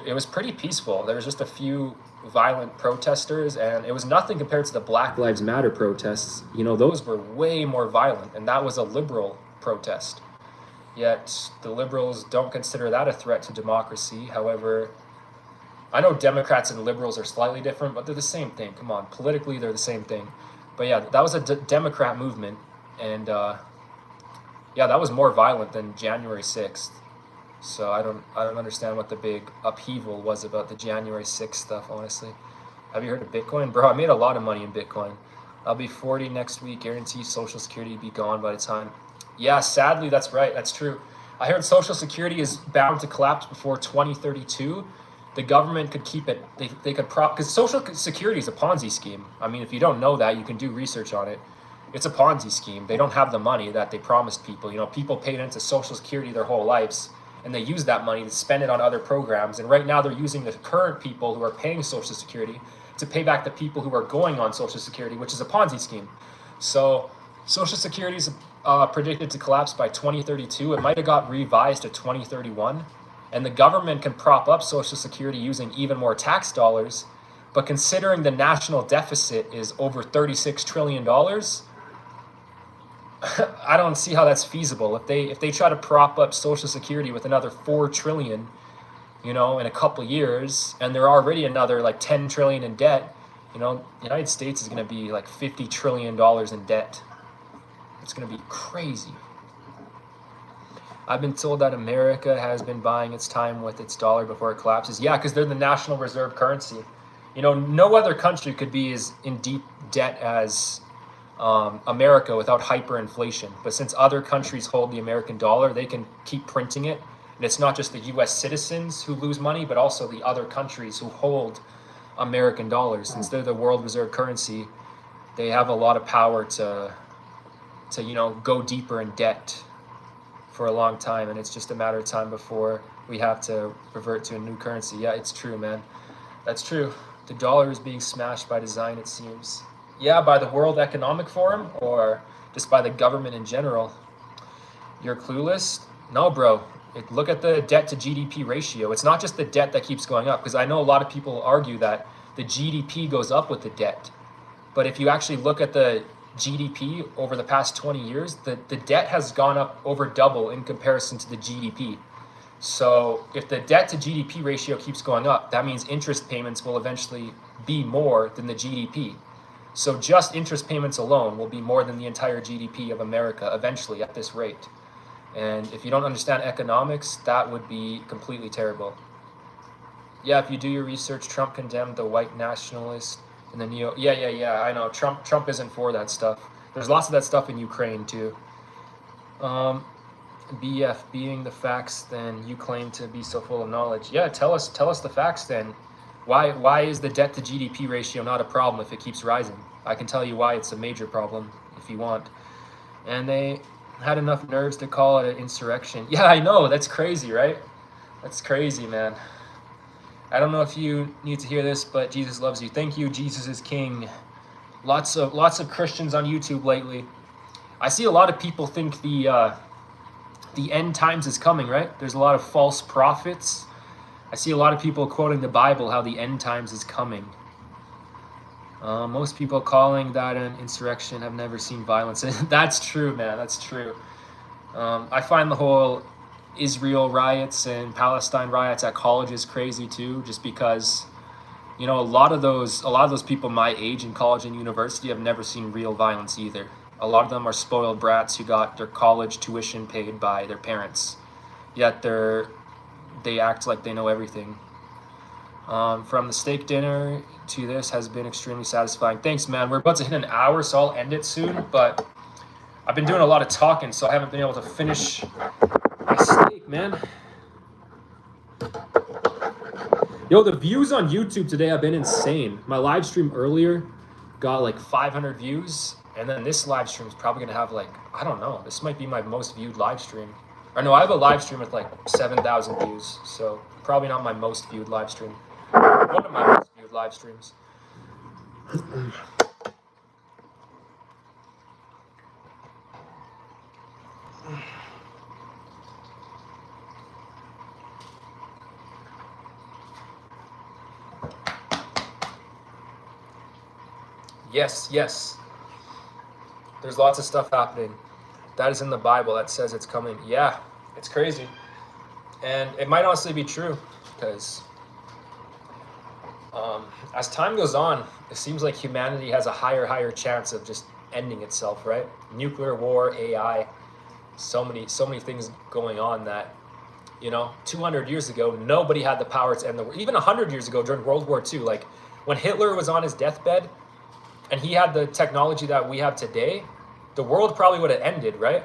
it was pretty peaceful. There was just a few violent protesters, and it was nothing compared to the Black Lives Matter protests. Those were way more violent, and that was a liberal protest. Yet the liberals don't consider that a threat to democracy. However, I know Democrats and liberals are slightly different, but they're the same thing. Come on, politically they're the same thing. But yeah, that was a Democrat movement, and yeah, that was more violent than January 6th. So I don't understand what the big upheaval was about the January 6th stuff, honestly. Have you heard of Bitcoin? Bro, I made a lot of money in Bitcoin. I'll be 40 next week, guarantee Social Security be gone by the time. Yeah, sadly, that's right. That's true. I heard Social Security is bound to collapse before 2032. The government could keep it. They could because Social Security is a Ponzi scheme. I mean, if you don't know that, you can do research on it. It's a Ponzi scheme. They don't have the money that they promised people. People paid into Social Security their whole lives, and they use that money to spend it on other programs. And right now they're using the current people who are paying Social Security to pay back the people who are going on Social Security, which is a Ponzi scheme. So Social Security is predicted to collapse by 2032. It might have got revised to 2031. And the government can prop up Social Security using even more tax dollars. But considering the national deficit is over $36 trillion, I don't see how that's feasible. If they try to prop up Social Security with another $4 trillion, in a couple years, and they're already another like $10 trillion in debt, the United States is going to be like $50 trillion in debt. It's going to be crazy. I've been told that America has been buying its time with its dollar before it collapses. Yeah, because they're the national reserve currency. No other country could be as in deep debt as America without hyperinflation. But since other countries hold the American dollar, they can keep printing it. And it's not just the U.S. citizens who lose money, but also the other countries who hold American dollars. Since they're the world reserve currency, they have a lot of power to go deeper in debt for a long time. And it's just a matter of time before we have to revert to a new currency. Yeah, it's true, man. That's true. The dollar is being smashed by design, it seems. Yeah, by the World Economic Forum or just by the government in general. You're clueless? No, bro. Look at the debt to GDP ratio. It's not just the debt that keeps going up, because I know a lot of people argue that the GDP goes up with the debt. But if you actually look at the GDP over the past 20 years, the debt has gone up over double in comparison to the GDP. So if the debt to GDP ratio keeps going up, that means interest payments will eventually be more than the GDP. So just interest payments alone will be more than the entire GDP of America eventually at this rate. And if you don't understand economics, that would be completely terrible. Yeah, if you do your research, Trump condemned the white nationalist and the neo. Yeah. I know Trump isn't for that stuff. There's lots of that stuff in Ukraine too. BF, being the facts, then you claim to be so full of knowledge. Yeah, tell us the facts then. Why is the debt to GDP ratio not a problem if it keeps rising? I can tell you why it's a major problem if you want. And they had enough nerves to call it an insurrection. Yeah, I know, that's crazy, right? That's crazy, man. I don't know if you need to hear this, but Jesus loves you. Thank you, Jesus is King. Lots of Christians on YouTube lately. I see a lot of people think the end times is coming, right? There's a lot of false prophets. I see a lot of people quoting the Bible how the end times is coming. Most people calling that an insurrection have never seen violence. That's true, man. That's true. I find the whole Israel riots and Palestine riots at colleges crazy too, just because, you know, a lot of those people my age in college and university have never seen real violence either. A lot of them are spoiled brats who got their college tuition paid by their parents, yet they act like they know everything. From the steak dinner to this has been extremely satisfying. Thanks, man. We're about to hit an hour, so I'll end it soon, but I've been doing a lot of talking, so I haven't been able to finish my steak, man. Yo, the views on YouTube today have been insane. My live stream earlier got like 500 views, and then this live stream is probably gonna have like, I don't know, this might be my most viewed live stream. Or no, I have a live stream with like 7,000 views, so probably not my most viewed live stream. One of my most viewed live streams. Yes. There's lots of stuff happening. That is in the Bible that says it's coming. Yeah, it's crazy. And it might honestly be true, because as time goes on, it seems like humanity has a higher chance of just ending itself, right? Nuclear war, AI, so many things going on that, you know, 200 years ago, nobody had the power to end the world. Even 100 years ago during World War II, like when Hitler was on his deathbed and he had the technology that we have today, the world probably would have ended, right?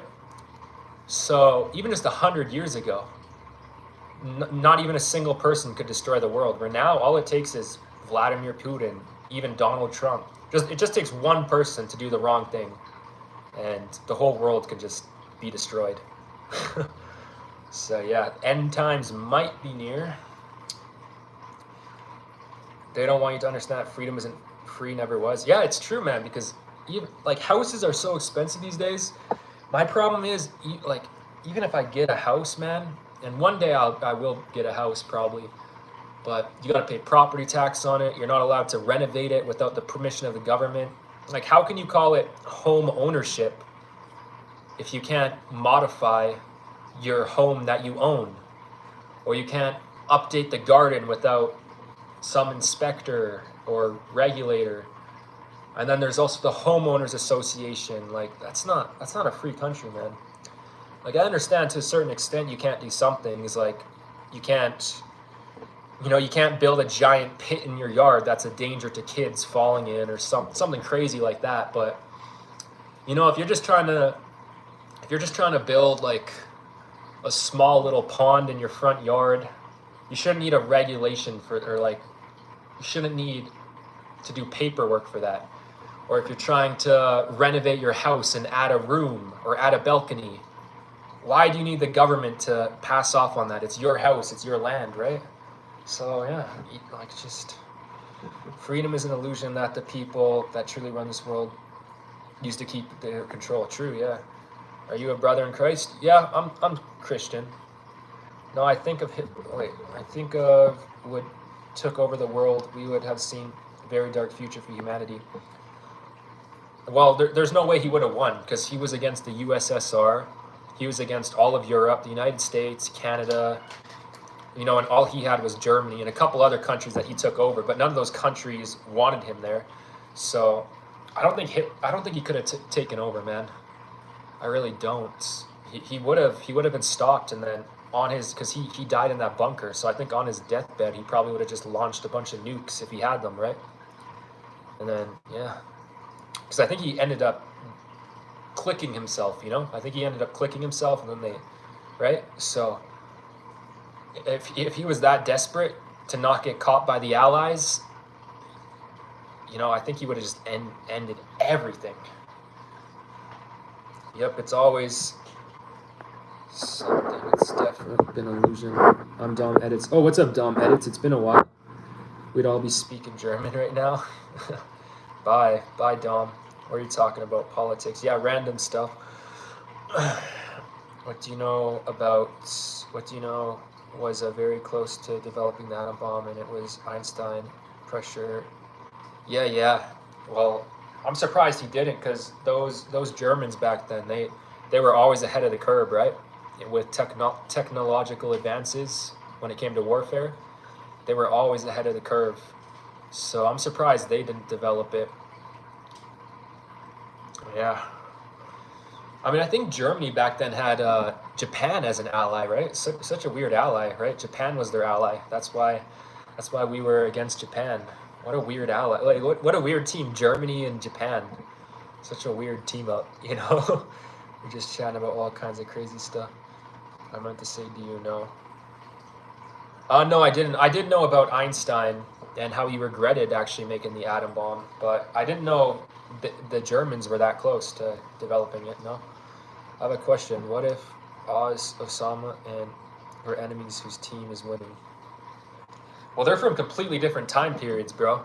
So even just 100 years ago, not even a single person could destroy the world. Where now all it takes is Vladimir Putin, even Donald Trump. It just takes one person to do the wrong thing, and the whole world can just be destroyed. So yeah, end times might be near. They don't want you to understand that freedom isn't free, never was. Yeah, it's true, man, because even like houses are so expensive these days. My problem is, like, even if I get a house, man, and one day I will get a house probably, but you got to pay property tax on it. You're not allowed to renovate it without the permission of the government. Like, how can you call it home ownership if you can't modify your home that you own? Or you can't update the garden without some inspector or regulator. And then there's also the homeowners association. Like, that's not a free country, man. Like, I understand to a certain extent you can't do some things, like you can't build a giant pit in your yard that's a danger to kids falling in, or something crazy like that. But you know, if you're just trying to build like a small little pond in your front yard, you shouldn't need a regulation for, or like you shouldn't need to do paperwork for that. Or if you're trying to renovate your house and add a room or add a balcony, why do you need the government to pass off on that? It's your house, it's your land, right? So yeah, like, just freedom is an illusion that the people that truly run this world use to keep their control. True, yeah. Are you a brother in Christ? Yeah, I'm Christian. No, I think of what took over the world, we would have seen a very dark future for humanity. Well, there's no way he would have won, because he was against the USSR. He was against all of Europe, the United States, Canada, you know, and all he had was Germany and a couple other countries that he took over, but none of those countries wanted him there. So I don't think he could have taken over, man. I really don't. He would have been stopped, and then on his, because he died in that bunker, so I think on his deathbed he probably would have just launched a bunch of nukes if he had them, right? And then yeah, because I think he ended up clicking himself, you know. I think he ended up clicking himself, and then they, right? So if he was that desperate to not get caught by the Allies, you know, I think he would have just ended everything. Yep, it's always something. It's definitely been an illusion. I'm Dom Edits. Oh, what's up, Dom Edits? It's been a while. We'd all be speaking German right now. Bye, Dom. What are you talking about? Politics? Yeah, random stuff. What do you know was very close to developing the atom bomb, and it was Einstein. Pressure. Yeah. Well, I'm surprised he didn't, because those Germans back then, they were always ahead of the curve, right? With technological advances when it came to warfare, they were always ahead of the curve. So I'm surprised they didn't develop it. Yeah. I mean, I think Germany back then had Japan as an ally, right? Such a weird ally, right? Japan was their ally. That's why we were against Japan. What a weird ally. Like, what a weird team, Germany and Japan. Such a weird team up, you know? We're just chatting about all kinds of crazy stuff. I meant to say, do you know? No, I didn't. I did know about Einstein and how he regretted actually making the atom bomb, but I didn't know the Germans were that close to developing it, no? I have a question. What if Oz, Osama, and her enemies whose team is winning? Well, they're from completely different time periods, bro.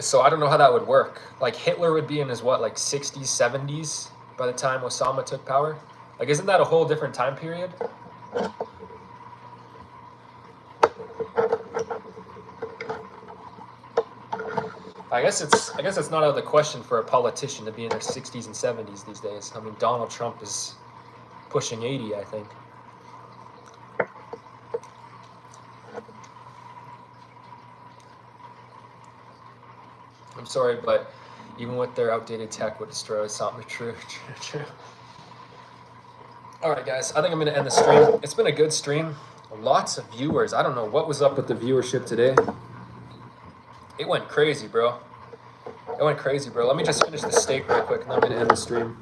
So I don't know how that would work. Like, Hitler would be in his, what, like 60s, 70s by the time Osama took power? Like, isn't that a whole different time period? I guess it's not out of the question for a politician to be in their 60s and 70s these days. I mean, Donald Trump is pushing 80, I think. I'm sorry, but even with their outdated tech would destroy something. True. All right, guys. I think I'm going to end the stream. It's been a good stream. Lots of viewers. I don't know what was up with the viewership today. It went crazy, bro. Let me just finish the steak real quick, and then I'm going to end the stream.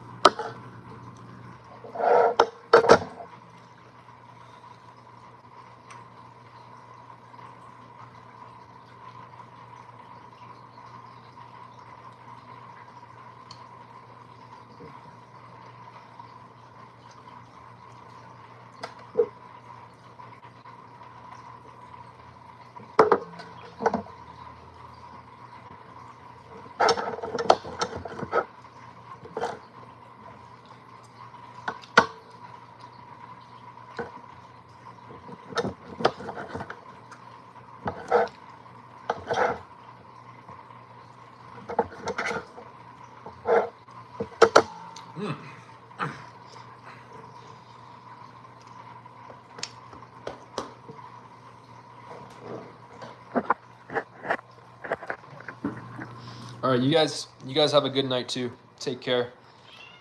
All right, you guys have a good night too. Take care.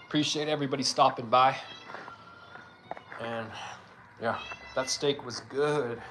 Appreciate everybody stopping by. And yeah, that steak was good.